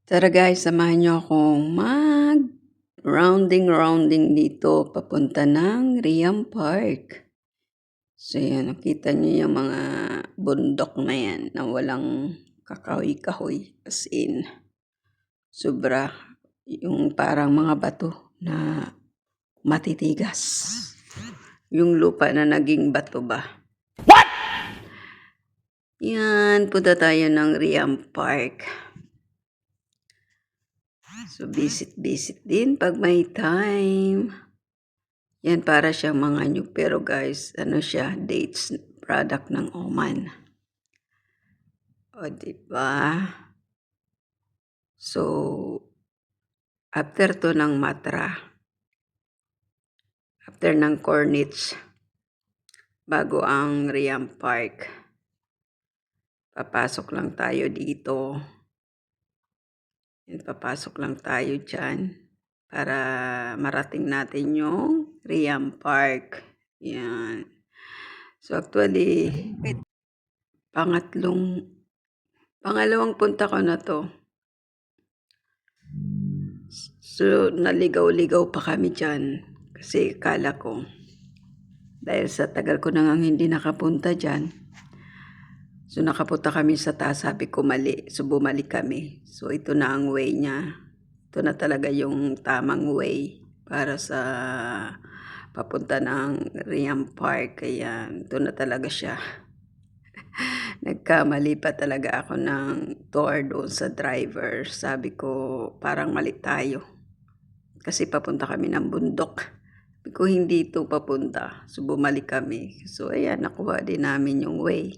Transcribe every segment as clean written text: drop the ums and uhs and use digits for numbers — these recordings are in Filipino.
Tara guys, samahan niyo akong rounding dito papunta ng Riam Park. So yan, nakita niyo yung mga bundok na yan na walang kakahoy-kahoy. As in, sobra yung parang mga bato na matitigas. Yung lupa na naging bato ba? Yan, punta tayo ng Riam Park. So, visit din pag may time. Yan, para siyang mga nyug. Pero guys, ano siya, dates product ng Oman. O, diba? So, after to ng Matra, after ng Corniche, bago ang Riam Park, papasok lang tayo dito. Yan, papasok lang tayo dyan para marating natin yung Riam Park. Yan. So actually, pangalawang punta ko na to. So naligaw-ligaw pa kami dyan. Kasi kala ko, dahil sa tagal ko nang hindi nakapunta dyan, so nakapunta kami sa taas, sabi ko mali. So bumalik kami. So ito na ang way niya. Ito na talaga yung tamang way para sa papunta ng Riam Park. Kaya ito na talaga siya. Nagkamali pa talaga ako ng tour doon sa driver. Sabi ko parang mali tayo. Kasi papunta kami ng bundok. Sabi ko hindi ito papunta. So bumalik kami. So ayan, nakuha din namin yung way.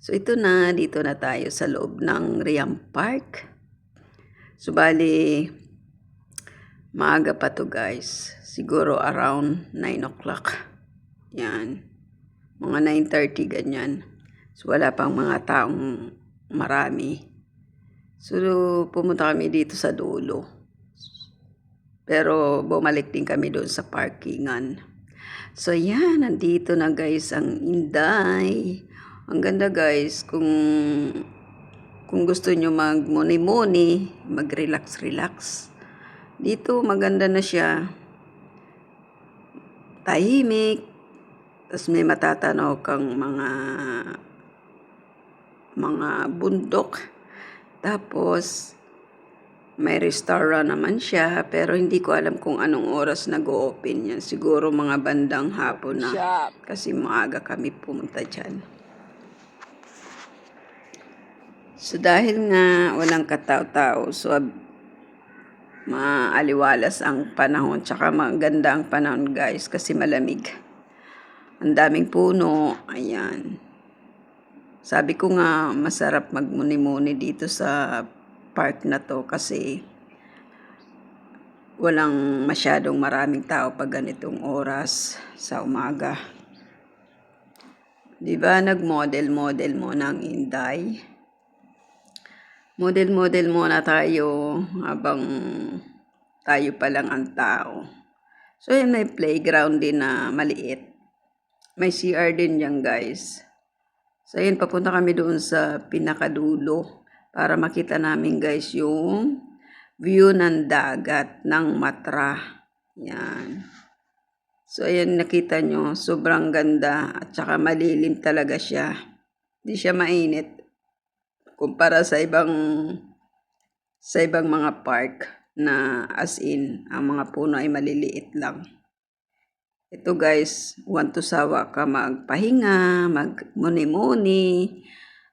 So ito na, dito na tayo sa loob ng Riam Park. So bali, maaga pa to guys. Siguro around 9 o'clock. Yan. Mga 9:30 ganyan. So wala pang mga taong marami. So pumunta kami dito sa dulo. Pero bumalik din kami doon sa parkingan. So yan, nandito na guys ang Inday. Ang ganda guys, kung gusto nyo mag-muni-muni, mag-relax. Dito maganda na siya. Tahimik. Tapos may matatanaw kang mga bundok. Tapos may restaurant naman siya, pero hindi ko alam kung anong oras nag-o-open yan. Siguro mga bandang hapon na. Kasi maaga kami pumunta dyan. So dahil nga walang katao-tao, so maaliwalas ang panahon. Tsaka maganda ang panahon guys kasi malamig. Ang daming puno. Ayan. Sabi ko nga masarap magmuni-muni dito sa park na to kasi walang masyadong maraming tao pag ganitong oras sa umaga. Diba nag-model muna ang Inday? Model muna tayo habang tayo pa lang ang tao. So yun, may playground din na maliit. May CR din yan guys. So yun, papunta kami doon sa pinakadulo para makita namin guys yung view ng dagat ng Matra. Yan. So ayan, nakita nyo, sobrang ganda at saka malilim talaga siya. Hindi siya mainit kumpara sa ibang mga park na as in, ang mga puno ay maliliit lang. Ito guys, want to sawa ka magpahinga, magmuni-muni.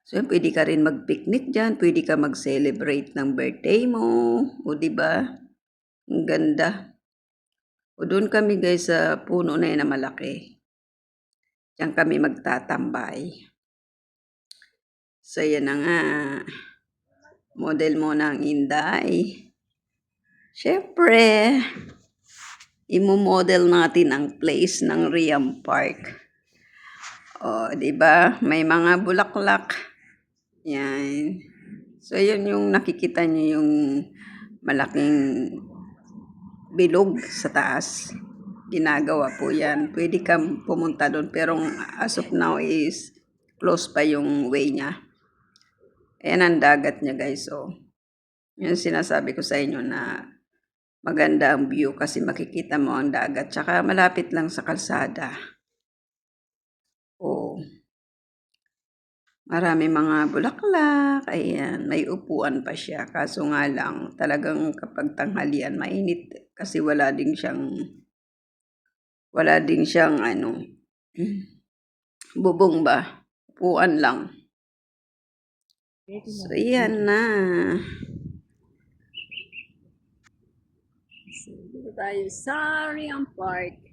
So pwede ka rin mag-picnic dyan, pwede ka mag-celebrate ng birthday mo. O diba? Ang ganda. O doon kami guys sa puno na yun na malaki. Diyan kami magtatambay. So yan na nga. Model mo ng Inday. Siyempre, imo-model natin ang place ng Riam Park. O, diba? May mga bulaklak. Yan. So, yun yung nakikita nyo yung malaking bilog sa taas. Ginagawa po yan. Pwede kang pumunta doon. Pero as of now is close pa yung way niya. Ayan ang dagat niya guys. Oh. Yung sinasabi ko sa inyo na maganda ang view kasi makikita mo ang dagat. Tsaka malapit lang sa kalsada. Oo. Marami mga bulaklak, ayan. May upuan pa siya. Kaso nga lang, talagang kapag tanghalian, mainit. Kasi wala din siyang bubong ba? Upuan lang. So, yan na. So, dito tayo sa Riam Park.